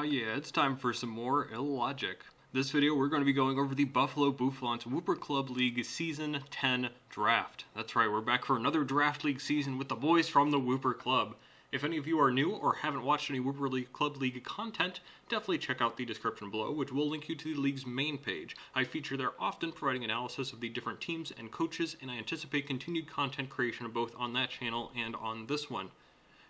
Yeah, it's time for some more illogic. This video we're going to be going over the Buffalo Bouffalant Wooper Club League Season 10 draft. That's right, we're back for another draft league season with the boys from the Wooper Club. If any of you are new or haven't watched any Wooper Club League content, definitely check out the description below, which will link you to the league's main page. I feature there often providing analysis of the different teams and coaches, and I anticipate continued content creation both on that channel and on this one.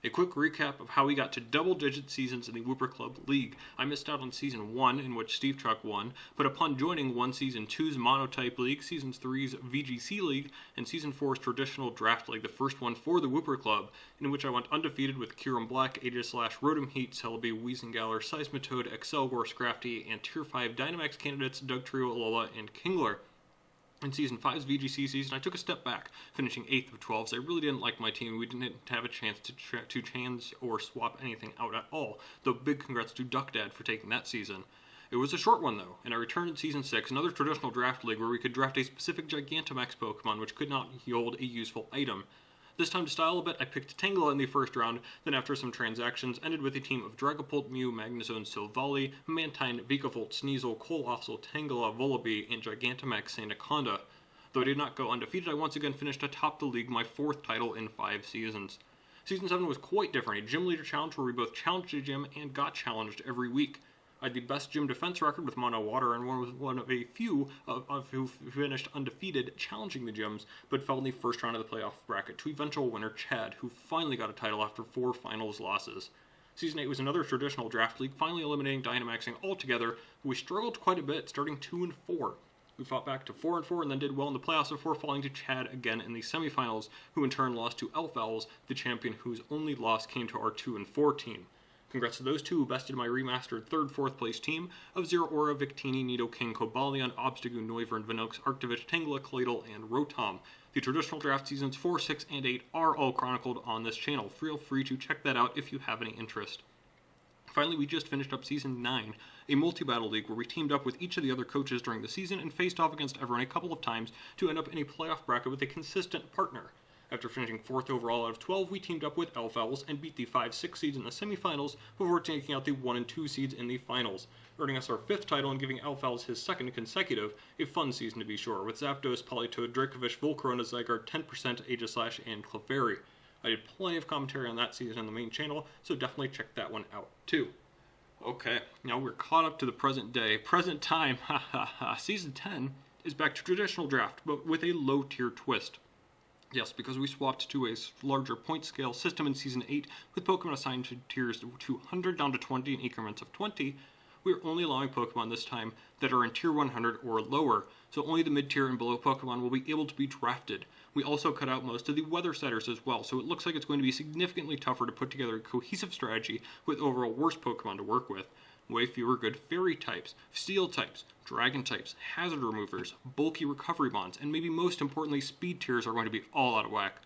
A quick recap of how we got to double-digit seasons in the Wooper Club League. I missed out on Season 1, in which Steve Chuck won, but upon joining Season 2's Monotype League, Season 3's VGC League, and Season 4's Traditional Draft League, the first one for the Wooper Club, in which I went undefeated with Kyurem Black, Aegislash, Rotom-Heat, Celebi, Weezingale, Seismitoad, Excelgor, Scrafty, and Tier 5 Dynamax candidates Dugtrio, Alola, and Kingler. In Season 5's VGC season, I took a step back, finishing 8th of 12, so I really didn't like my team. We didn't have a chance to change or swap anything out at all, though big congrats to Duck Dad for taking that season. It was a short one, though, and I returned in Season 6, another traditional draft league where we could draft a specific Gigantamax Pokemon which could not hold a useful item. This time to style a bit, I picked Tangela in the first round, then after some transactions, ended with a team of Dragapult, Mew, Magnezone, Silvally, Mantine, Vikavolt, Sneasel, Coalossal, Tangela, Vullaby, and Gigantamax Sandaconda. Though I did not go undefeated, I once again finished atop the league, my 4th title in 5 seasons. Season 7 was quite different, a gym leader challenge where we both challenged a gym and got challenged every week. I had the best gym defense record with Mono Water and was one of a few who finished undefeated challenging the gyms, but fell in the first round of the playoff bracket to eventual winner Chad, who finally got a title after 4 finals losses. Season 8 was another traditional draft league, finally eliminating Dynamaxing altogether. We struggled quite a bit, starting 2-4. We fought back to 4-4 and then did well in the playoffs before falling to Chad again in the semifinals, who in turn lost to Elf Owls, the champion whose only loss came to our 2-4 team. Congrats to those two who bested my remastered 3rd, 4th place team of Zeraora, Victini, Nidoking, Cobalion, Obstagoon, Noivern, Vinox, Arctovich, Tangela, Claydol, and Rotom. The traditional draft seasons 4, 6, and 8 are all chronicled on this channel. Feel free to check that out if you have any interest. Finally, we just finished up Season 9, a multi-battle league where we teamed up with each of the other coaches during the season and faced off against everyone a couple of times to end up in a playoff bracket with a consistent partner. After finishing 4th overall out of 12, we teamed up with Elf Owls and beat the 5-6 seeds in the semifinals before taking out the 1 and 2 seeds in the finals, earning us our 5th title and giving Elf Owls his 2nd consecutive, a fun season to be sure, with Zapdos, Politoed, Dracovish, Volcarona, Zygarde, 10%, Aegislash, and Clefairy. I did plenty of commentary on that season on the main channel, so definitely check that one out too. Okay, now we're caught up to the present day. Present time, Season 10 is back to traditional draft, but with a low tier twist. Yes, because we swapped to a larger point scale system in Season 8 with Pokemon assigned to tiers 200 down to 20 in increments of 20, we are only allowing Pokemon this time that are in tier 100 or lower, so only the mid-tier and below Pokemon will be able to be drafted. We also cut out most of the weather setters as well, so it looks like it's going to be significantly tougher to put together a cohesive strategy with overall worse Pokemon to work with. Way fewer good fairy types, steel types, dragon types, hazard removers, bulky recovery bonds, and maybe most importantly speed tiers are going to be all out of whack.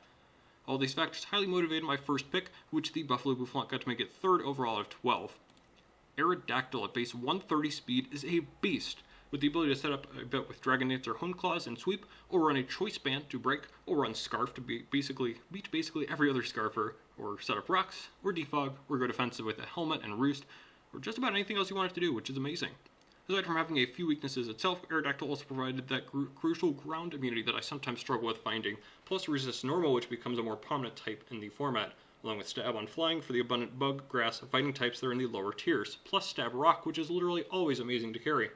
All these factors highly motivated my first pick, which the Buffalo Bouffalant got to make it 3rd overall out of 12. Aerodactyl at base 130 speed is a beast, with the ability to set up a bit with Dragon Dance or Hone Claws and Sweep, or run a Choice Band to break, or run Scarf to beat basically every other Scarfer, or set up Rocks, or Defog, or go defensive with a Helmet and Roost, or just about anything else you want it to do, which is amazing. Aside from having a few weaknesses itself, Aerodactyl also provided that crucial ground immunity that I sometimes struggle with finding, plus resists Normal, which becomes a more prominent type in the format, along with Stab on Flying for the abundant Bug, Grass, Fighting types that are in the lower tiers, plus Stab Rock, which is literally always amazing to carry.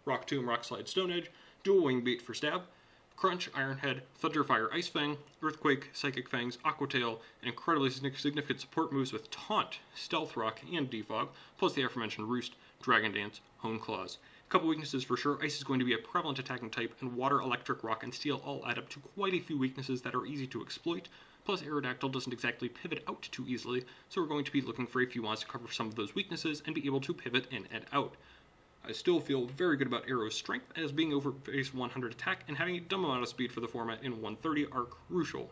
Rock Tomb, Rock Slide, Stone Edge, Dual Wing Beat for Stab, Crunch, Iron Head, Thunderfire, Ice Fang, Earthquake, Psychic Fangs, Aqua Tail, and incredibly significant support moves with Taunt, Stealth Rock, and Defog, plus the aforementioned Roost, Dragon Dance, Hone Claws. A couple weaknesses for sure. Ice is going to be a prevalent attacking type, and Water, Electric, Rock, and Steel all add up to quite a few weaknesses that are easy to exploit. Plus, Aerodactyl doesn't exactly pivot out too easily, so we're going to be looking for a few mods to cover some of those weaknesses and be able to pivot in and out. I still feel very good about Aero's strength, as being over base 100 attack and having a dumb amount of speed for the format in 130 are crucial.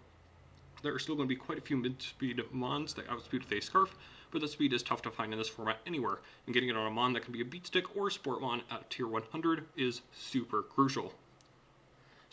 There are still going to be quite a few mid-speed mons that outspeed with a Scarf, but the speed is tough to find in this format anywhere, and getting it on a mon that can be a Beat Stick or a Sport Mon at tier 100 is super crucial.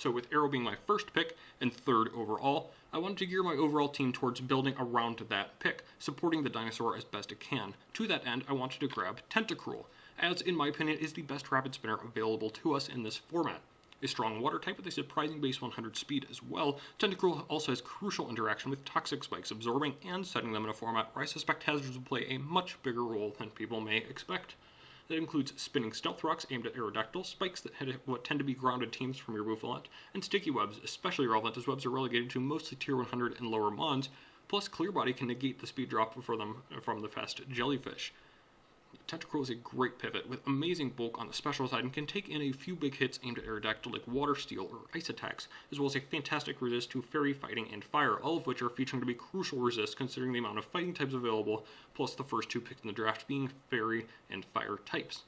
So with Arrow being my first pick and third overall, I wanted to gear my overall team towards building around that pick, supporting the dinosaur as best it can. To that end, I wanted to grab Tentacruel, as in my opinion is the best rapid spinner available to us in this format. A strong water type with a surprising base 100 speed as well, Tentacruel also has crucial interaction with Toxic Spikes, absorbing and setting them in a format where I suspect hazards will play a much bigger role than people may expect. That includes spinning Stealth Rocks aimed at Aerodactyl, spikes that hit what tend to be grounded teams from your Bouffalant, and Sticky Webs, especially relevant as webs are relegated to mostly tier 100 and lower mons, plus Clear Body can negate the speed drop for them from the fast Jellyfish. Tentacruel is a great pivot with amazing bulk on the special side and can take in a few big hits aimed at Aerodactyl like Water Steel or Ice attacks, as well as a fantastic resist to Fairy, Fighting, and Fire, all of which are featuring to be crucial resists considering the amount of fighting types available, plus the first two picked in the draft being Fairy and Fire types.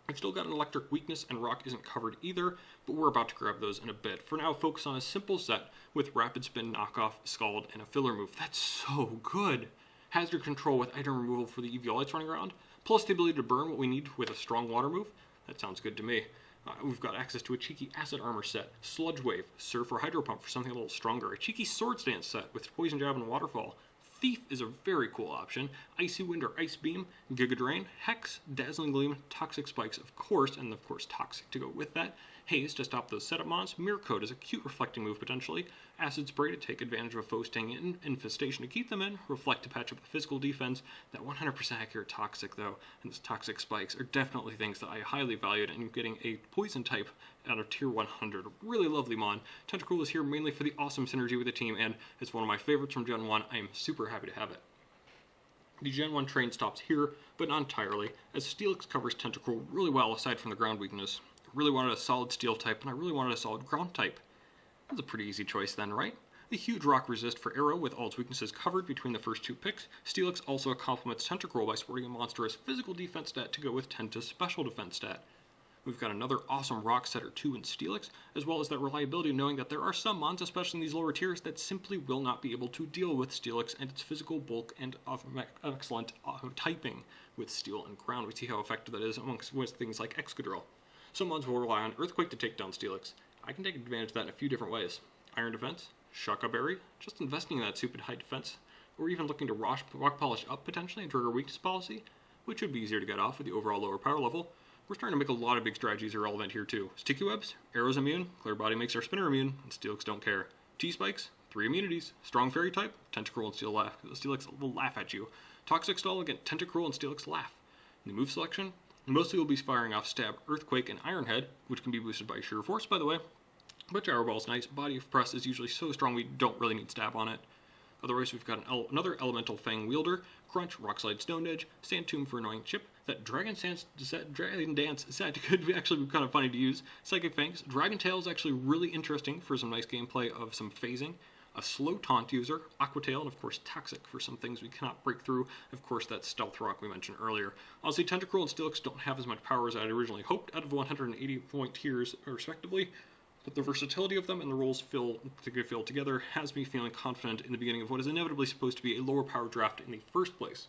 I've still got an Electric weakness and Rock isn't covered either, but we're about to grab those in a bit. For now, focus on a simple set with Rapid Spin, Knockoff, Scald, and a filler move. That's so good! Hazard control with item removal for the Eviolites running around, plus the ability to burn what we need with a strong water move. That sounds good to me. We've got access to a cheeky Acid Armor set, Sludge Wave, Surf or Hydro Pump for something a little stronger, a cheeky Sword Stance set with Poison Jab and Waterfall. Thief is a very cool option, Icy Wind or Ice Beam, Giga Drain, Hex, Dazzling Gleam, Toxic Spikes of course, and of course Toxic to go with that, Haze to stop those setup mons, Mirror Coat is a cute reflecting move potentially, Acid Spray to take advantage of a foe staying in, Infestation to keep them in, Reflect to patch up the physical defense. That 100% accurate Toxic though, and those Toxic Spikes are definitely things that I highly valued, and getting a Poison type out of tier 100, really lovely mon. Tentacruel is here mainly for the awesome synergy with the team, and it's one of my favorites from Gen 1, I am super happy to have it. The Gen 1 train stops here, but not entirely, as Steelix covers Tentacruel really well aside from the ground weakness. I really wanted a solid steel type, and I really wanted a solid ground type. That's a pretty easy choice then, right? The huge rock resist for Arrow with all its weaknesses covered between the first two picks. Steelix also complements Tentacruel by sporting a monstrous physical defense stat to go with Tenta's special defense stat. We've got another awesome rock set or two in Steelix, as well as that reliability knowing that there are some mons, especially in these lower tiers, that simply will not be able to deal with Steelix and its physical bulk and excellent typing with steel and ground. We see how effective that is amongst things like Excadrill. Some mons will rely on Earthquake to take down Steelix. I can take advantage of that in a few different ways. Iron Defense, Shaka Berry, just investing in that stupid high defense, or even looking to rock polish up potentially and trigger weakness policy, which would be easier to get off with the overall lower power level. We're starting to make a lot of big strategies irrelevant here too. Sticky Webs, Arrow's immune, Clear Body makes our spinner immune, and Steelix don't care. T-Spikes, 3 immunities, Strong Fairy type, Tentacruel and Steelix will laugh at you. Toxic Stall again, Tentacruel and Steelix laugh. In the move selection, mostly we'll be firing off Stab, Earthquake, and Iron Head, which can be boosted by Sheer Force by the way. But Gyro Ball's nice, Body of Press is usually so strong we don't really need Stab on it. Otherwise we've got another Elemental Fang Wielder, Crunch, Rockslide Stone Edge, Sand Tomb for annoying chip, that Dragon Dance set could actually be kind of funny to use, Psychic Fangs, Dragon Tail is actually really interesting for some nice gameplay of some phasing, a slow taunt user, Aqua Tail, and of course Toxic for some things we cannot break through, of course that Stealth Rock we mentioned earlier. Honestly, Tentacruel and Steelix don't have as much power as I had originally hoped out of 180 point tiers respectively, but the versatility of them and the roles filled together has me feeling confident in the beginning of what is inevitably supposed to be a lower power draft in the first place.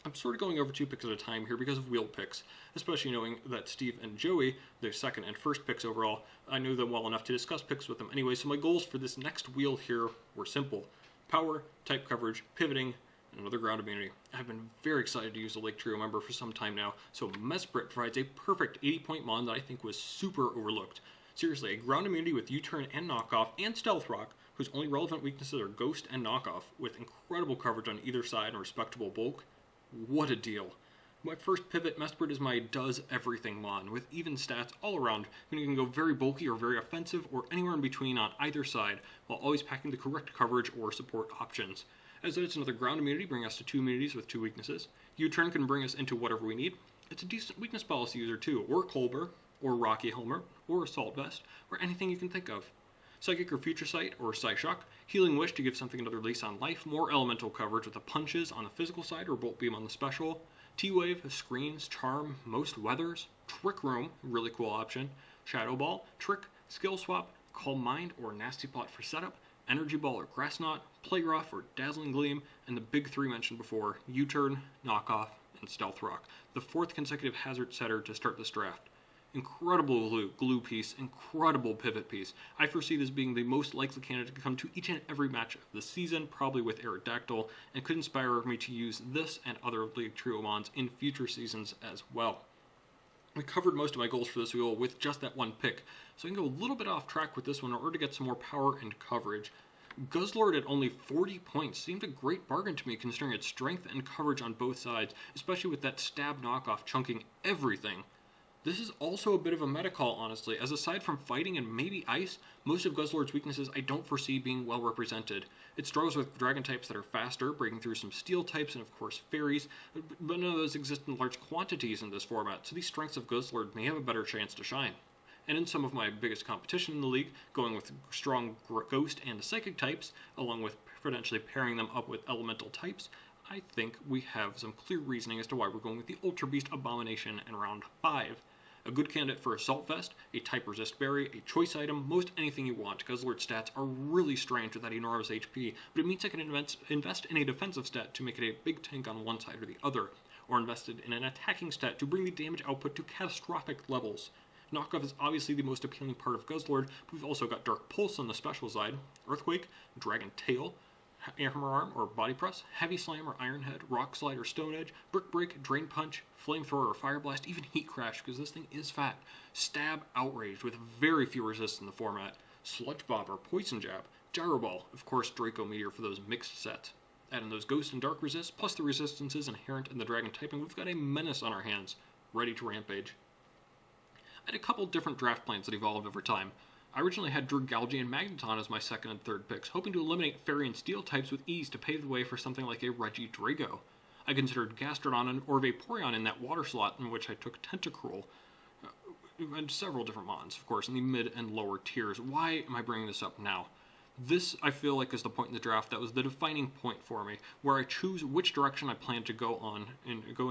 I'm sort of going over 2 picks at a time here because of wheel picks, especially knowing that Steve and Joey, their second and first picks overall, I knew them well enough to discuss picks with them anyway, so my goals for this next wheel here were simple. Power, type coverage, pivoting, and another ground immunity. I've been very excited to use the Lake Trio member for some time now, so Mesprit provides a perfect 80-point mon that I think was super overlooked. Seriously, a ground immunity with U-turn and knockoff and Stealth Rock, whose only relevant weaknesses are Ghost and knockoff, with incredible coverage on either side and respectable bulk. What a deal. My first pivot, Mesprit is my does everything mon, with even stats all around, meaning you can go very bulky or very offensive or anywhere in between on either side, while always packing the correct coverage or support options. As it's another ground immunity, bringing us to 2 immunities with 2 weaknesses. U-turn can bring us into whatever we need. It's a decent weakness policy user too, or Colbur, or Rocky Helmer, or Assault Vest, or anything you can think of. Psychic or Future Sight, or Psyshock, Healing Wish to give something another lease on life, more elemental coverage with the punches on the physical side or Bolt Beam on the special, T-Wave, Screens, Charm, most weathers, Trick Room, really cool option, Shadow Ball, Trick, Skill Swap, Calm Mind or Nasty Plot for setup, Energy Ball or Grass Knot, Play Rough or Dazzling Gleam, and the big 3 mentioned before, U-Turn, Knockoff, and Stealth Rock, the 4th consecutive hazard setter to start this draft. incredible glue piece, incredible pivot piece. I foresee this being the most likely candidate to come to each and every match of the season, probably with Aerodactyl, and could inspire me to use this and other League Trio Mons in future seasons as well. We covered most of my goals for this wheel with just that one pick, so I can go a little bit off track with this one in order to get some more power and coverage. Guzzlord at only 40 points seemed a great bargain to me considering its strength and coverage on both sides, especially with that stab knockoff chunking everything. This is also a bit of a meta call, honestly, as aside from fighting and maybe ice, most of Guzzlord's weaknesses I don't foresee being well represented. It struggles with dragon types that are faster, breaking through some steel types and of course fairies, but none of those exist in large quantities in this format, so these strengths of Guzzlord may have a better chance to shine. And in some of my biggest competition in the league, going with strong ghost and psychic types, along with potentially pairing them up with elemental types, I think we have some clear reasoning as to why we're going with the Ultra Beast Abomination in round 5. A good candidate for Assault Vest, a type resist berry, a choice item, most anything you want. Guzzlord's stats are really strange with that enormous HP, but it means I can invest in a defensive stat to make it a big tank on one side or the other, or invested in an attacking stat to bring the damage output to catastrophic levels. Knockoff is obviously the most appealing part of Guzzlord, but we've also got Dark Pulse on the special side, Earthquake, Dragon Tail, Hammer Arm or Body Press, Heavy Slam or Iron Head, Rock Slide or Stone Edge, Brick Break, Drain Punch, Flamethrower or Fire Blast, even Heat Crash because this thing is fat, Stab Outrage with very few resists in the format, Sludge Bomb or Poison Jab, Gyro Ball, of course Draco Meteor for those mixed sets. Add in those Ghost and Dark resists, plus the resistances inherent in the Dragon typing, we've got a menace on our hands, ready to rampage. I had a couple different draft plans that evolved over time. I originally had Dragalge and Magneton as my second and third picks, hoping to eliminate Fairy and Steel types with ease to pave the way for something like a Regidrago. I considered Gastrodon or Vaporeon in that water slot in which I took Tentacruel, and several different mons, of course, in the mid and lower tiers. Why am I bringing this up now? This, I feel like, is the point in the draft that was the defining point for me, where I choose which direction I plan to go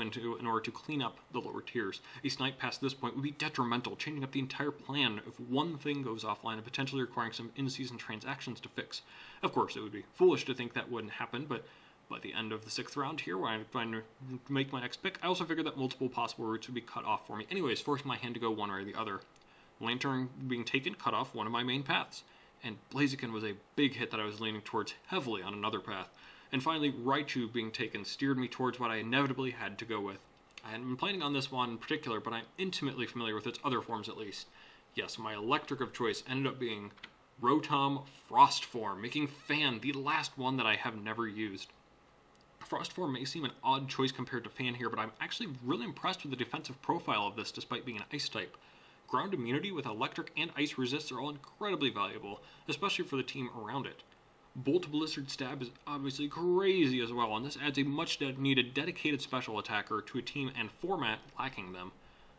into in order to clean up the lower tiers. A snipe past this point would be detrimental, changing up the entire plan if one thing goes offline and potentially requiring some in-season transactions to fix. Of course, it would be foolish to think that wouldn't happen, but by the end of the 6th round here, when I find to make my next pick, I also figured that multiple possible routes would be cut off for me anyways, forcing my hand to go one way or the other. Lantern being taken cut off one of my main paths, and Blaziken was a big hit that I was leaning towards heavily on another path. And finally, Raichu being taken steered me towards what I inevitably had to go with. I hadn't been planning on this one in particular, but I'm intimately familiar with its other forms at least. Yes, my electric of choice ended up being Rotom-Frost form, making Fan the last one that I have never used. Frost form may seem an odd choice compared to Fan here, but I'm actually really impressed with the defensive profile of this despite being an ice type. Ground immunity with electric and ice resists are all incredibly valuable, especially for the team around it. Bolt Blizzard Stab is obviously crazy as well, and this adds a much needed dedicated special attacker to a team and format lacking them.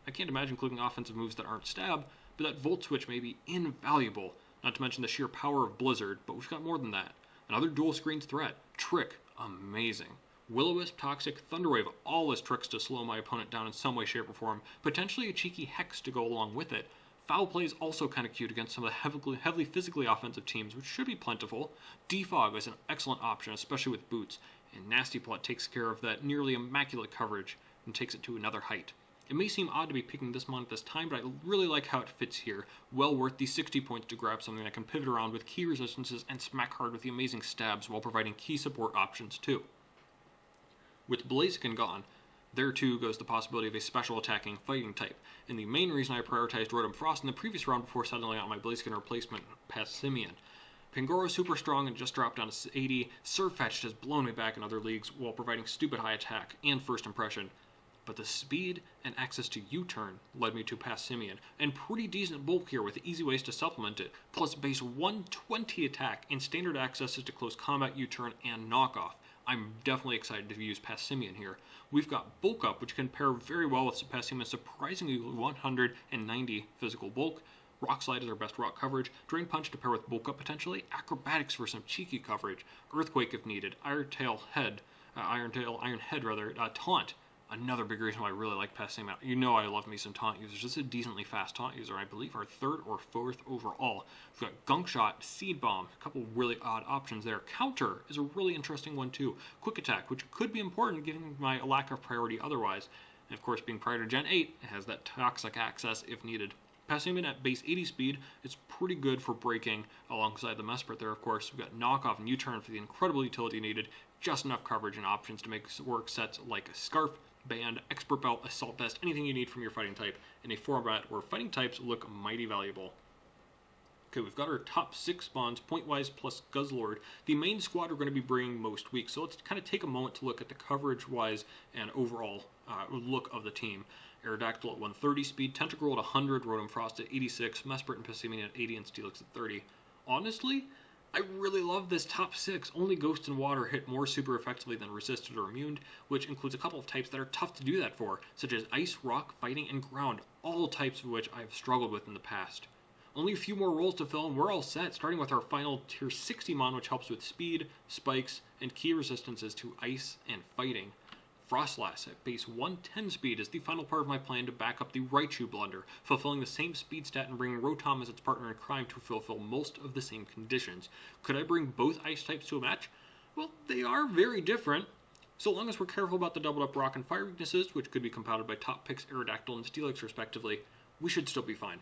I can't imagine including offensive moves that aren't Stab, but that Volt Switch may be invaluable, not to mention the sheer power of Blizzard, but we've got more than that. Another dual screens threat, Trick, amazing. Will-O-Wisp, Toxic, Thunderwave, all as tricks to slow my opponent down in some way, shape, or form. Potentially a cheeky Hex to go along with it. Foul Play is also kind of cute against some of the heavily physically offensive teams, which should be plentiful. Defog is an excellent option, especially with boots. And Nasty Plot takes care of that nearly immaculate coverage and takes it to another height. It may seem odd to be picking this mon at this time, but I really like how it fits here. Well worth the 60 points to grab something that can pivot around with key resistances and smack hard with the amazing stabs while providing key support options too. With Blaziken gone, there too goes the possibility of a special attacking fighting type, and the main reason I prioritized Rotom-Frost in the previous round before settling on my Blaziken replacement, Passimian. Pangoro is super strong and just dropped down to 80, Surfetched has blown me back in other leagues while providing stupid high attack and first impression, but the speed and access to U-turn led me to Passimian, and pretty decent bulk here with easy ways to supplement it, plus base 120 attack and standard accesses to close combat, U-turn, and knockoff. I'm definitely excited to use Passimian here. We've got Bulk Up, which can pair very well with Passimian's surprisingly 190 physical bulk. Rock Slide is our best rock coverage. Drain Punch to pair with Bulk Up potentially. Acrobatics for some cheeky coverage. Earthquake if needed. Iron Head, Taunt. Another big reason why I really like Passimian. You know I love me some Taunt users. This is a decently fast Taunt user. I believe our 3rd or 4th overall. We've got Gunk Shot, Seed Bomb, a couple really odd options there. Counter is a really interesting one too. Quick Attack, which could be important given my lack of priority otherwise. And of course, being prior to Gen 8, it has that toxic access if needed. Passing at base 80 speed, it's pretty good for breaking alongside the Mesprit there, of course. We've got knockoff and U-turn for the incredible utility needed, just enough coverage and options to make work sets like a Scarf, Band, Expert Belt, Assault Vest, anything you need from your fighting type in a format where fighting types look mighty valuable. Okay, we've got our top 6 spawns, point-wise plus Guzzlord. The main squad are going to be bringing most weak, so let's kind of take a moment to look at the coverage-wise and overall look of the team. Aerodactyl at 130 speed, Tentacruel at 100, Rotom-Frost at 86, Mesprit and Passimian at 80, and Steelix at 30. Honestly, I really love this top 6. Only Ghost and Water hit more super effectively than Resisted or Immune, which includes a couple of types that are tough to do that for, such as Ice, Rock, Fighting, and Ground, all types of which I've struggled with in the past. Only a few more roles to fill and we're all set, starting with our final tier 60 mon, which helps with speed, spikes, and key resistances to Ice and Fighting. Frostlass at base 110 speed is the final part of my plan to back up the Raichu Blunder, fulfilling the same speed stat and bringing Rotom as its partner in crime to fulfill most of the same conditions. Could I bring both ice types to a match? Well, they are very different. So long as we're careful about the doubled up rock and fire weaknesses, which could be compounded by top picks Aerodactyl and Steelix respectively, we should still be fine.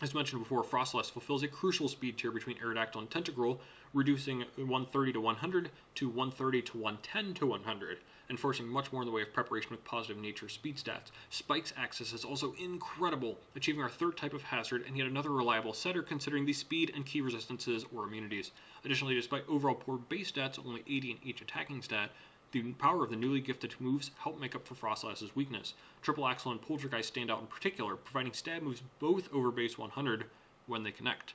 As mentioned before, Frostlass fulfills a crucial speed tier between Aerodactyl and Tentacruel, reducing 130 to 100 to 130 to 110 to 100, and forcing much more in the way of preparation with positive nature speed stats. Spike's access is also incredible, achieving our 3rd type of hazard and yet another reliable setter considering the speed and key resistances or immunities. Additionally, despite overall poor base stats, only 80 in each attacking stat, the power of the newly gifted moves help make up for Frostlass's weakness. Triple Axle and Poltergeist stand out in particular, providing stab moves both over base 100 when they connect.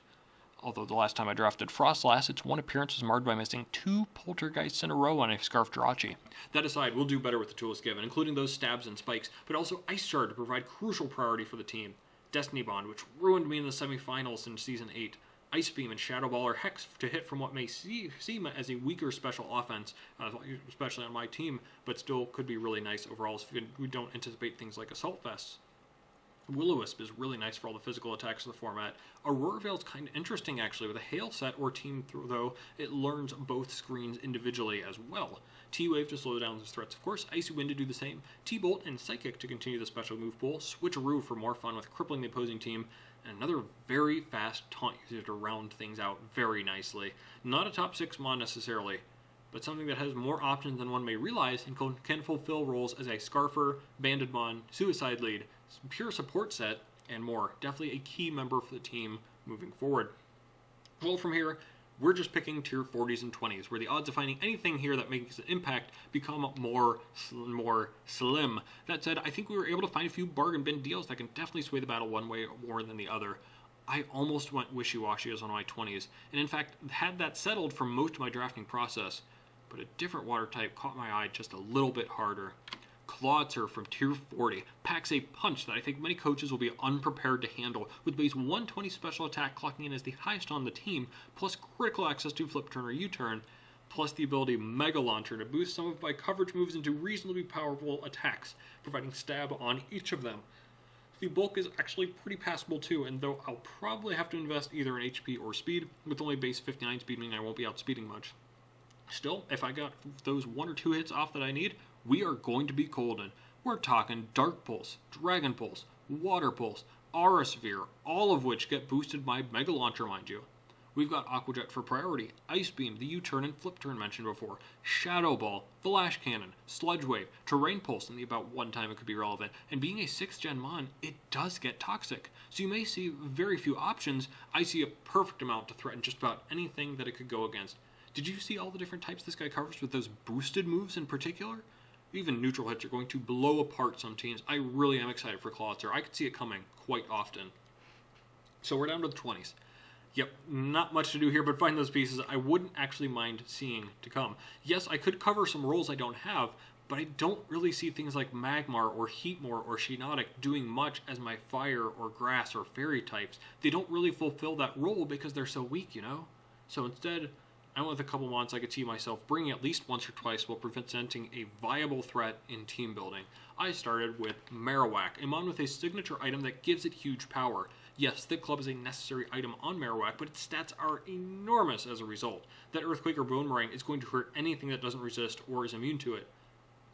Although the last time I drafted Frostlass, its one appearance was marred by missing 2 Poltergeists in a row on a Scarf Jirachi. That aside, we'll do better with the tools given, including those stabs and spikes, but also Ice Shard to provide crucial priority for the team. Destiny Bond, which ruined me in the semifinals in Season 8. Ice Beam and Shadow Ball or Hex to hit from what may seem as a weaker special offense, especially on my team, but still could be really nice overall if we don't anticipate things like Assault Vests. Will-O-Wisp is really nice for all the physical attacks of the format. Aurora Veil's kind of interesting actually. With a Hail set or Team though, it learns both screens individually as well. T-Wave to slow down those threats, of course, Icy Wind to do the same, T-Bolt and Psychic to continue the special move pool, Switcheroo for more fun with crippling the opposing team, and another very fast taunt user to round things out very nicely. Not a top 6 mon necessarily, but something that has more options than one may realize and can fulfill roles as a Scarfer, Banded Mon, Suicide Lead, pure support set, and more. Definitely a key member for the team moving forward. Well, from here, we're just picking tier 40s and 20s, where the odds of finding anything here that makes an impact become more slim. That said, I think we were able to find a few bargain bin deals that can definitely sway the battle one way more than the other. I almost went Wishy-Washy as one of my 20s, and in fact had that settled for most of my drafting process, but a different water type caught my eye just a little bit harder. Clawitzer from tier 40 packs a punch that I think many coaches will be unprepared to handle, with base 120 special attack clocking in as the highest on the team, plus critical access to flip turn or U-turn, plus the ability Mega Launcher to boost some of my coverage moves into reasonably powerful attacks, providing stab on each of them. The bulk is actually pretty passable too, and though I'll probably have to invest either in HP or speed, with only base 59 speed meaning I won't be outspeeding much. Still, if I got those 1 or 2 hits off that I need, we are going to be golden. We're talking Dark Pulse, Dragon Pulse, Water Pulse, Aura Sphere, all of which get boosted by Mega Launcher, mind you. We've got Aqua Jet for priority, Ice Beam, the U-turn and flip turn mentioned before, Shadow Ball, Flash Cannon, Sludge Wave, Terrain Pulse in the about one time it could be relevant, and being a 6th gen mon, it does get toxic. So you may see very few options. I see a perfect amount to threaten just about anything that it could go against. Did you see all the different types this guy covers with those boosted moves in particular? Even neutral hits are going to blow apart some teams. I really am excited for Clawitzer. I could see it coming quite often. So we're down to the 20s. Yep, not much to do here, but find those pieces I wouldn't actually mind seeing to come. Yes, I could cover some roles I don't have, but I don't really see things like Magmar or Heatmor or Shiinotic doing much as my fire or grass or fairy types. They don't really fulfill that role because they're so weak, you know? So instead, I went with a couple months I could see myself bringing at least once or twice while presenting a viable threat in team building. I started with Marowak, a mon with a signature item that gives it huge power. Yes, Thick Club is a necessary item on Marowak, but its stats are enormous as a result. That Earthquake or Boomerang is going to hurt anything that doesn't resist or is immune to it.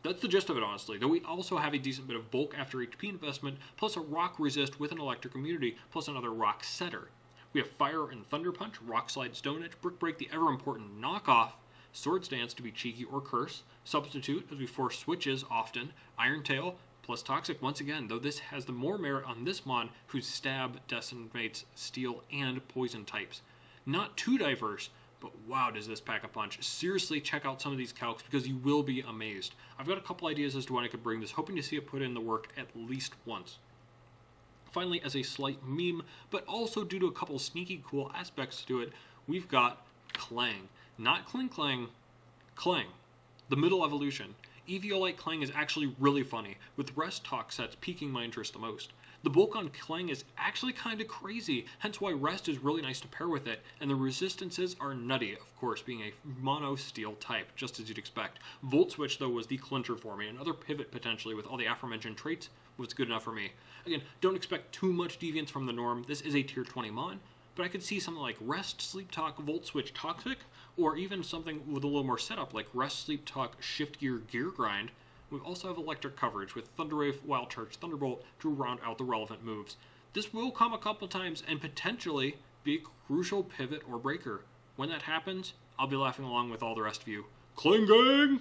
That's the gist of it, honestly, though we also have a decent bit of bulk after HP investment, plus a rock resist with an electric immunity, plus another rock setter. We have Fire and Thunder Punch, Rock Slide, Stone Edge, Brick Break, the ever-important knockoff, Swords Dance to be cheeky or curse, Substitute as we force switches often, Iron Tail, plus Toxic once again, though this has the more merit on this mon whose Stab decimates Steel and Poison types. Not too diverse, but wow, does this pack a punch. Seriously, check out some of these calcs because you will be amazed. I've got a couple ideas as to when I could bring this, hoping to see it put in the work at least once. Finally, as a slight meme, but also due to a couple sneaky cool aspects to it, we've got Clang. Not Kling Clang, Clang. The middle evolution. Eviolite Clang is actually really funny, with Rest Talk sets piquing my interest the most. The bulk on Clang is actually kinda crazy, hence why Rest is really nice to pair with it, and the resistances are nutty, of course, being a mono steel type, just as you'd expect. Volt Switch, though, was the clincher for me. Another pivot, potentially, with all the aforementioned traits, was good enough for me. Again, don't expect too much deviance from the norm. This is a tier 20 mon, but I could see something like Rest, Sleep Talk, Volt Switch, Toxic, or even something with a little more setup, like Rest, Sleep Talk, Shift Gear, Gear Grind. We also have electric coverage with Thunder Wave, Wild Charge, Thunderbolt to round out the relevant moves. This will come a couple times and potentially be a crucial pivot or breaker. When that happens, I'll be laughing along with all the rest of you. Cling gang!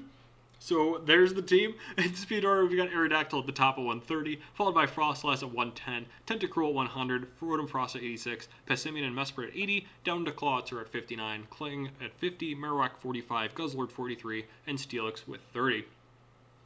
So there's the team. In speed order, we've got Aerodactyl at the top at 130, followed by Frostlass at 110, Tentacruel at 100, Rotom-Frost at 86, Passimian and Mesprit at 80, down to Clawitzer at 59, Kling at 50, Marowak 45, Guzzlord 43, and Steelix with 30.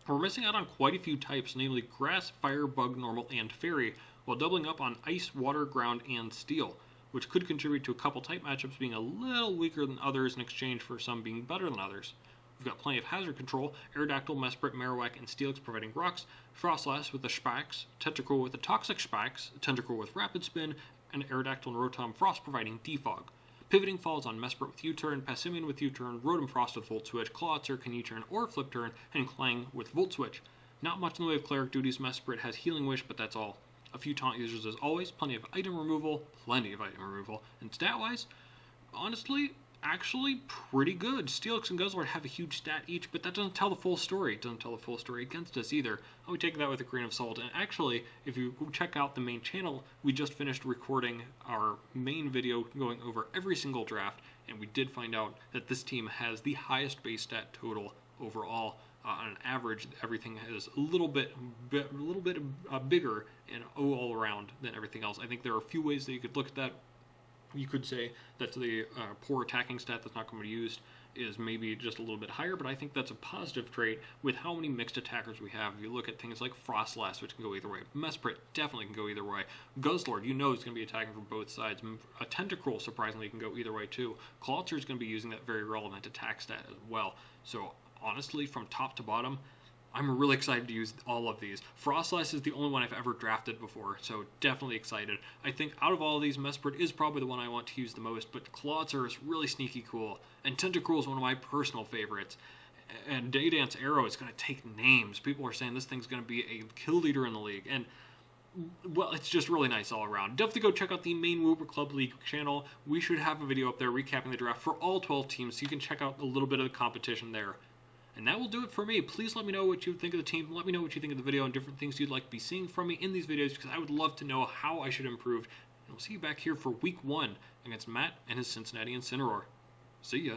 We're missing out on quite a few types, namely Grass, Fire, Bug, Normal, and Fairy, while doubling up on Ice, Water, Ground, and Steel, which could contribute to a couple type matchups being a little weaker than others in exchange for some being better than others. We've got plenty of hazard control, Aerodactyl, Mesprit, Marowak, and Steelix providing rocks, Frostlass with the Spax, Tentacruel with the Toxic Spax, Tentacruel with Rapid Spin, and Aerodactyl and Rotom-Frost providing Defog. Pivoting falls on Mesprit with U-Turn, Passimian with U-Turn, Rotom-Frost with Volt Switch, Clawitzer can U-Turn or Flip Turn, and Clang with Volt Switch. Not much in the way of Cleric duties. Mesprit has Healing Wish, but that's all. A few taunt users as always, plenty of item removal, and stat-wise, honestly, actually pretty good. Steelix and Guzzlord have a huge stat each, but that doesn't tell the full story. It doesn't tell the full story against us either. I would take that with a grain of salt. And actually, if you check out the main channel, we just finished recording our main video going over every single draft, and we did find out that this team has the highest base stat total overall. On an average, everything is a little bit bigger and all around than everything else. I think there are a few ways that you could look at that. You could say that the poor attacking stat that's not going to be used is maybe just a little bit higher, but I think that's a positive trait with how many mixed attackers we have. If you look at things like Frostlass, which can go either way. Mesprit definitely can go either way. Guzzlord, you know, is going to be attacking from both sides. A Tentacruel, surprisingly, can go either way too. Clawitzer is going to be using that very relevant attack stat as well. So honestly, from top to bottom, I'm really excited to use all of these. Frostlass is the only one I've ever drafted before, so definitely excited. I think out of all of these, Mesprit is probably the one I want to use the most, but Clawitzer is really sneaky cool, and Tentacruel is one of my personal favorites. And Daydance Arrow is going to take names. People are saying this thing's going to be a kill leader in the league, and well, it's just really nice all around. Definitely go check out the main Wooper Club League channel. We should have a video up there recapping the draft for all 12 teams, so you can check out a little bit of the competition there. And that will do it for me. Please let me know what you think of the team. Let me know what you think of the video and different things you'd like to be seeing from me in these videos, because I would love to know how I should improve. And we'll see you back here for week 1 against Matt and his Cincinnati Incineroar. See ya.